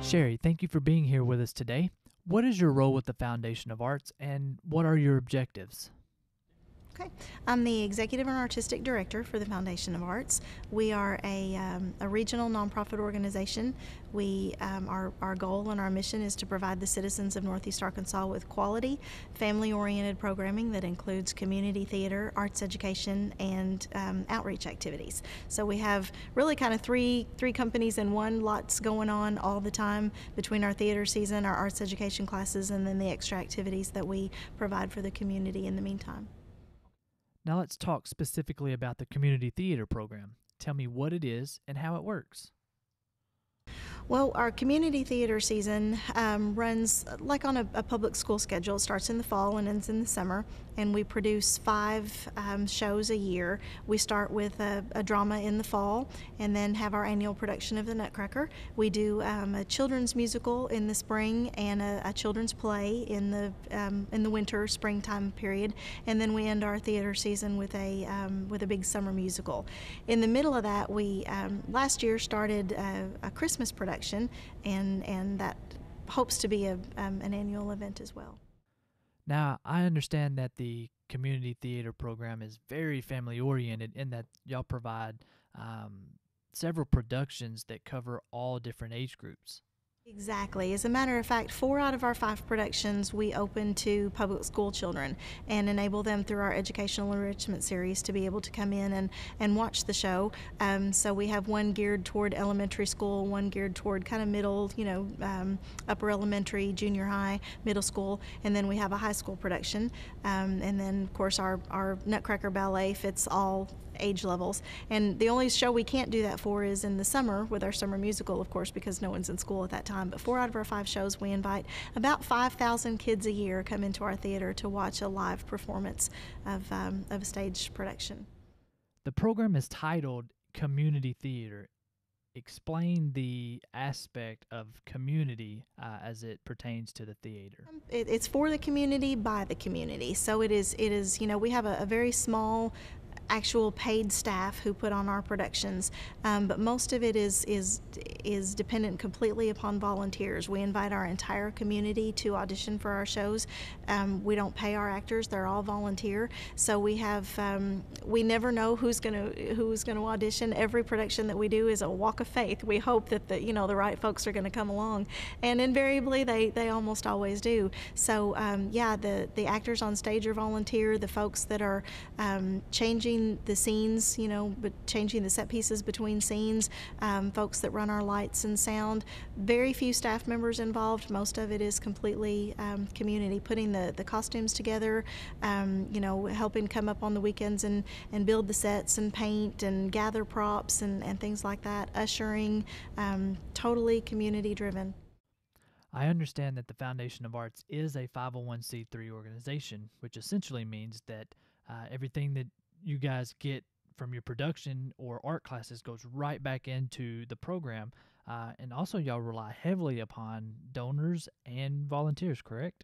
Sherry, thank you for being here with us today. What is your role with the Foundation of Arts and what are your objectives? Okay, I'm the Executive and Artistic Director for the Foundation of Arts. We are a regional nonprofit organization. Our goal and our mission is to provide the citizens of Northeast Arkansas with quality, family-oriented programming that includes community theater, arts education, and outreach activities. So we have really kind of three companies in one, lots going on all the time between our theater season, our arts education classes, and then the extra activities that we provide for the community in the meantime. Now let's talk specifically about the community theater program. Tell me what it is and how it works. Well, our community theater season runs like on a public school schedule. It starts in the fall and ends in the summer, and we produce 5 shows a year. We start with a drama in the fall and then have our annual production of the Nutcracker. We do a children's musical in the spring and a children's play in the winter, springtime period, and then we end our theater season with a big summer musical. In the middle of that, we last year started a Christmas production, and that hopes to be an annual event as well. Now, I understand that the community theater program is very family oriented in that y'all provide several productions that cover all different age groups. Exactly. As a matter of fact, 4 out of our 5 productions we open to public school children and enable them through our educational enrichment series to be able to come in and watch the show. So we have one geared toward elementary school, one geared toward kind of middle, upper elementary, junior high, middle school, and then we have a high school production. And then, of course, our Nutcracker Ballet fits all age levels. And the only show we can't do that for is in the summer with our summer musical, of course, because no one's in school at that time. But 4 out of our 5 shows, we invite about 5,000 kids a year come into our theater to watch a live performance of a stage production. The program is titled Community Theater. Explain the aspect of community as it pertains to the theater. It's for the community, by the community. So it is. We have a very small actual paid staff who put on our productions, but most of it is dependent completely upon volunteers. We invite our entire community to audition for our shows. We don't pay our actors; they're all volunteer. So we have we never know who's going to audition. Every production that we do is a walk of faith. We hope that the right folks are going to come along, and invariably they almost always do. So the actors on stage are volunteer. The folks that are changing the scenes, but changing the set pieces between scenes, folks that run our lights and sound. Very few staff members involved. Most of it is completely community, putting the costumes together, helping come up on the weekends and build the sets and paint and gather props and things like that, ushering, totally community driven. I understand that the Foundation of Arts is a 501c3 organization, which essentially means that everything that you guys get from your production or art classes goes right back into the program. And also y'all rely heavily upon donors and volunteers, correct?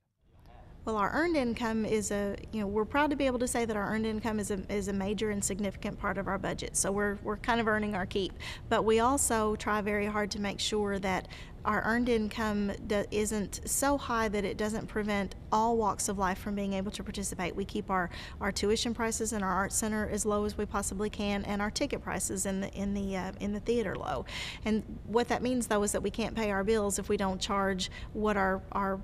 Well, our earned income is we're proud to be able to say that our earned income is a major and significant part of our budget. So we're kind of earning our keep. But we also try very hard to make sure that our earned income isn't so high that it doesn't prevent all walks of life from being able to participate. We keep our tuition prices in our art center as low as we possibly can, and our ticket prices in the theater low. And what that means, though, is that we can't pay our bills if we don't charge what our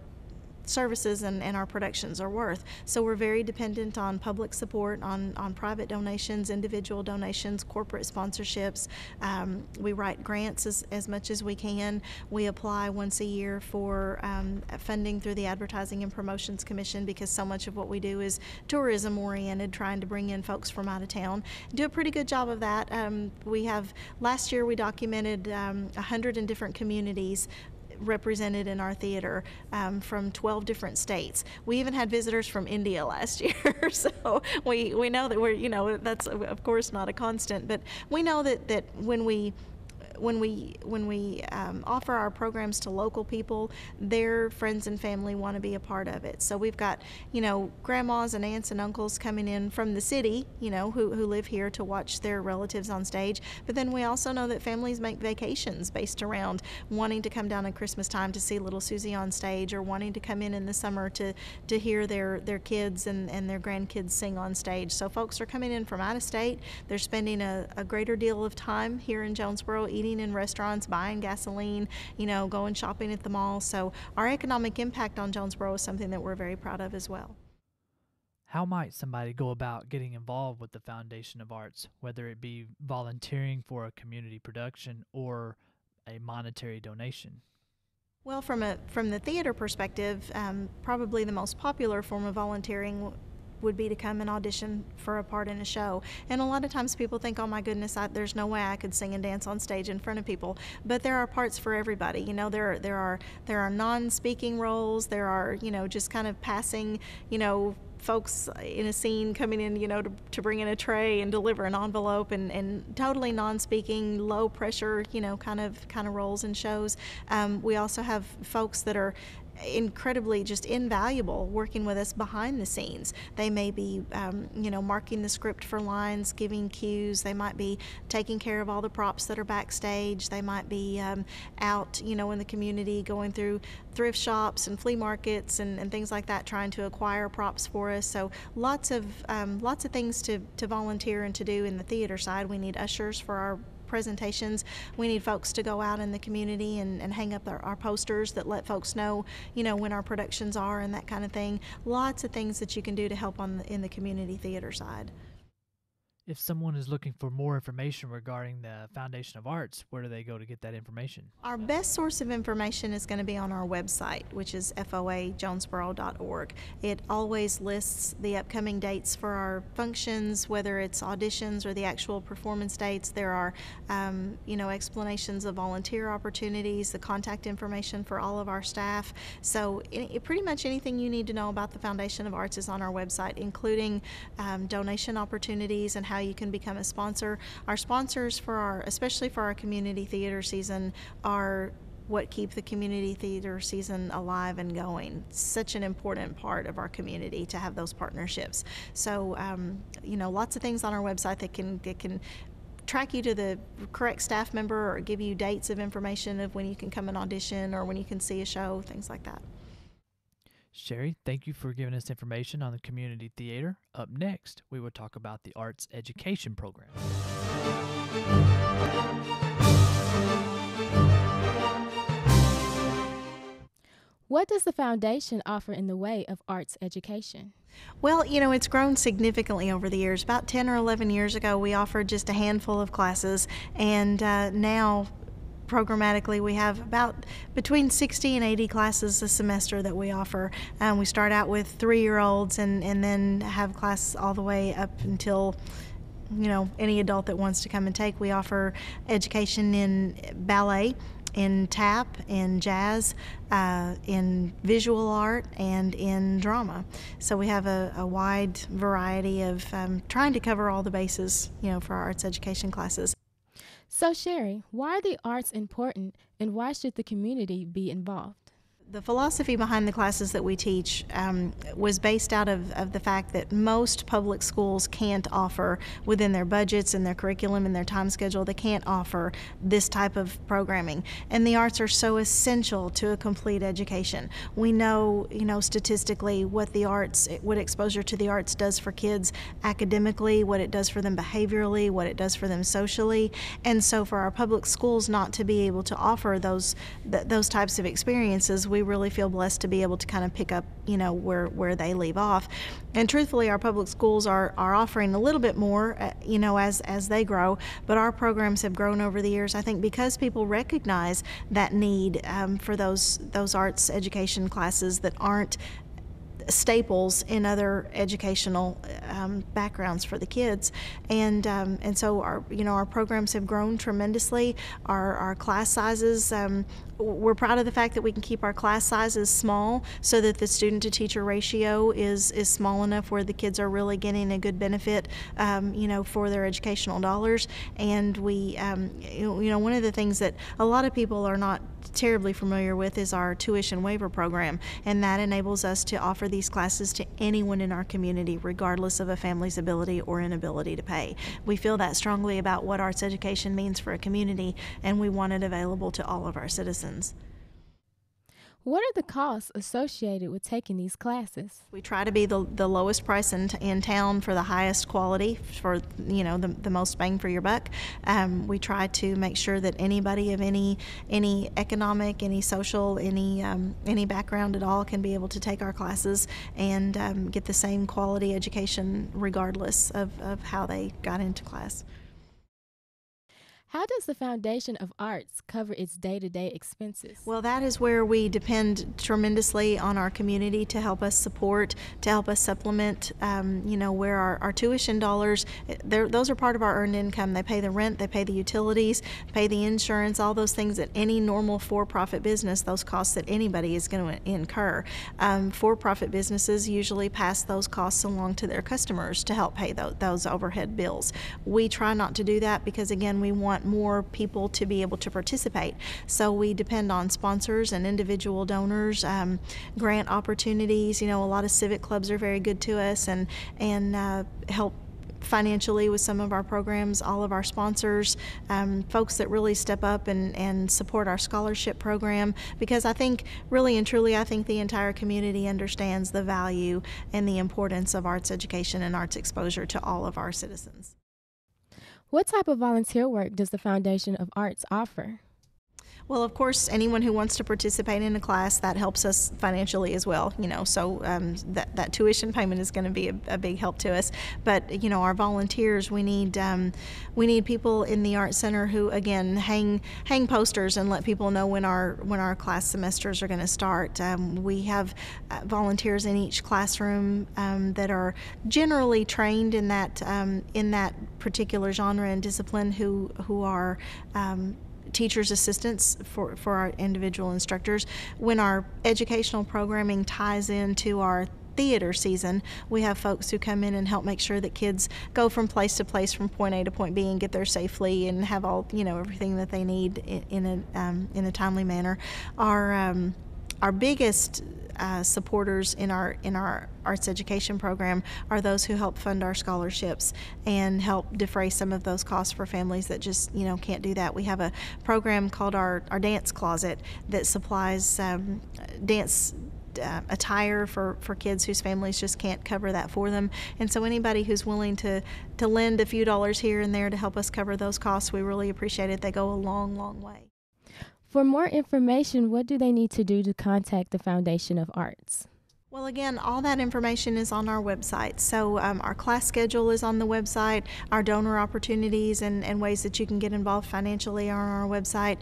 services and our productions are worth. So we're very dependent on public support, on private donations, individual donations, corporate sponsorships. We write grants as much as we can. We apply once a year for funding through the Advertising and Promotions Commission, because so much of what we do is tourism oriented, trying to bring in folks from out of town. Do a pretty good job of that. Last year we documented 100 different communities represented in our theater from 12 different states. We even had visitors from India last year. So we know that that's of course not a constant, but we know that when we when we offer our programs to local people, their friends and family want to be a part of it. So we've got, grandmas and aunts and uncles coming in from the city, who live here to watch their relatives on stage. But then we also know that families make vacations based around wanting to come down at Christmas time to see little Susie on stage, or wanting to come in the summer to hear their kids and their grandkids sing on stage. So folks are coming in from out of state. They're spending a greater deal of time here in Jonesboro, eating in restaurants, buying gasoline, going shopping at the mall. So our economic impact on Jonesboro is something that we're very proud of as well. How might somebody go about getting involved with the Foundation of Arts, whether it be volunteering for a community production or a monetary donation? Well, from the theater perspective, probably the most popular form of volunteering would be to come and audition for a part in a show. And a lot of times people think, oh my goodness, there's no way I could sing and dance on stage in front of people. But there are parts for everybody. There are non-speaking roles. There are, just kind of passing, folks in a scene coming in, to bring in a tray and deliver an envelope, and totally non-speaking, low pressure, kind of roles and shows. We also have folks that are incredibly just invaluable working with us behind the scenes. They may be marking the script for lines, giving cues. They might be taking care of all the props that are backstage. They might be out in the community, going through thrift shops and flea markets and things like that, trying to acquire props for us. So lots of things to volunteer and to do in the theater side. We need ushers for our presentations. We need folks to go out in the community and hang up our posters that let folks know, when our productions are and that kind of thing. Lots of things that you can do to help in the community theater side. If someone is looking for more information regarding the Foundation of Arts, where do they go to get that information? Our best source of information is going to be on our website, which is foajonesboro.org. It always lists the upcoming dates for our functions, whether it's auditions or the actual performance dates. There are, explanations of volunteer opportunities, the contact information for all of our staff. So pretty much anything you need to know about the Foundation of Arts is on our website, including donation opportunities and how you can become a sponsor. Our sponsors especially for our community theater season, are what keep the community theater season alive and going. Such an important part of our community to have those partnerships. So, lots of things on our website that can track you to the correct staff member, or give you dates of information of when you can come and audition or when you can see a show, things like that. Sherry, thank you for giving us information on the community theater. Up next, we will talk about the arts education program. What does the foundation offer in the way of arts education? Well, it's grown significantly over the years. About 10 or 11 years ago, we offered just a handful of classes, and now programmatically we have about between 60 and 80 classes a semester that we offer. We start out with 3-year-olds and then have classes all the way up until any adult that wants to come and take. We offer education in ballet, in tap, in jazz, in visual art, and in drama. So we have a wide variety of trying to cover all the bases, for our arts education classes. So Sherry, why are the arts important, and why should the community be involved? The philosophy behind the classes that we teach was based out of the fact that most public schools can't offer, within their budgets and their curriculum and their time schedule, they can't offer this type of programming. And the arts are so essential to a complete education. We know, statistically what exposure to the arts does for kids academically, what it does for them behaviorally, what it does for them socially. And so for our public schools not to be able to offer those types of experiences, we really feel blessed to be able to kind of pick up, where they leave off. And truthfully, our public schools are offering a little bit more, as they grow, but our programs have grown over the years, I think, because people recognize that need for those arts education classes that aren't staples in other educational backgrounds for the kids, and so our programs have grown tremendously. Our class sizes. We're proud of the fact that we can keep our class sizes small so that the student to teacher ratio is small enough where the kids are really getting a good benefit, for their educational dollars. And we, one of the things that a lot of people are not terribly familiar with is our tuition waiver program, and that enables us to offer these classes to anyone in our community, regardless of a family's ability or inability to pay. We feel that strongly about what arts education means for a community, and we want it available to all of our citizens. What are the costs associated with taking these classes? We try to be the lowest price in town for the highest quality, for the most bang for your buck. We try to make sure that anybody of any economic, any social, any background at all can be able to take our classes and get the same quality education regardless of how they got into class. How does the Foundation of Arts cover its day-to-day expenses? Well, that is where we depend tremendously on our community to help us support, to help us supplement, where our tuition dollars, those are part of our earned income. They pay the rent, they pay the utilities, pay the insurance, all those things that any normal for-profit business, those costs that anybody is going to incur. For-profit businesses usually pass those costs along to their customers to help pay those overhead bills. We try not to do that because, again, we want more people to be able to participate. So we depend on sponsors and individual donors, grant opportunities. A lot of civic clubs are very good to us and help financially with some of our programs. All of our sponsors, folks that really step up and support our scholarship program, because I think really and truly the entire community understands the value and the importance of arts education and arts exposure to all of our citizens. What type of volunteer work does the Foundation of Arts offer? Well, of course, anyone who wants to participate in a class, that helps us financially as well, so that tuition payment is going to be a big help to us. But, our volunteers, we need people in the Art Center who, again, hang posters and let people know when our class semesters are going to start. We have volunteers in each classroom that are generally trained in that particular genre and discipline who are teachers' assistants for our individual instructors. When our educational programming ties into our theater season, we have folks who come in and help make sure that kids go from place to place, from point A to point B, and get there safely and have all everything that they need in a timely manner. Our biggest supporters in our arts education program are those who help fund our scholarships and help defray some of those costs for families that just can't do that. We have a program called our dance closet that supplies dance attire for kids whose families just can't cover that for them. And so anybody who's willing to lend a few dollars here and there to help us cover those costs, we really appreciate it. They go a long, long way. For more information, what do they need to do to contact the Foundation of Arts? Well, again, all that information is on our website. So our class schedule is on the website. Our donor opportunities and ways that you can get involved financially are on our website.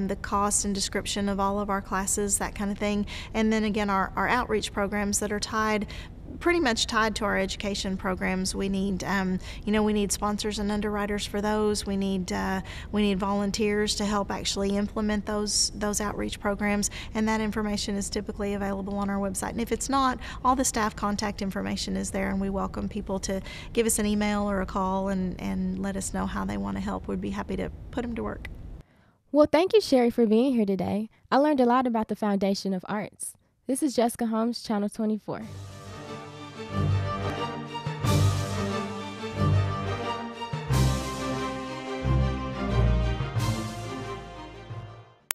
The cost and description of all of our classes, that kind of thing. And then again, our outreach programs that are pretty much tied to our education programs. We need, we need sponsors and underwriters for those. We need volunteers to help actually implement those outreach programs, and that information is typically available on our website. And if it's not, all the staff contact information is there, and we welcome people to give us an email or a call and let us know how they want to help. We'd be happy to put them to work. Well, thank you, Sherry, for being here today. I learned a lot about the Foundation of Arts. This is Jessica Holmes, Channel 24.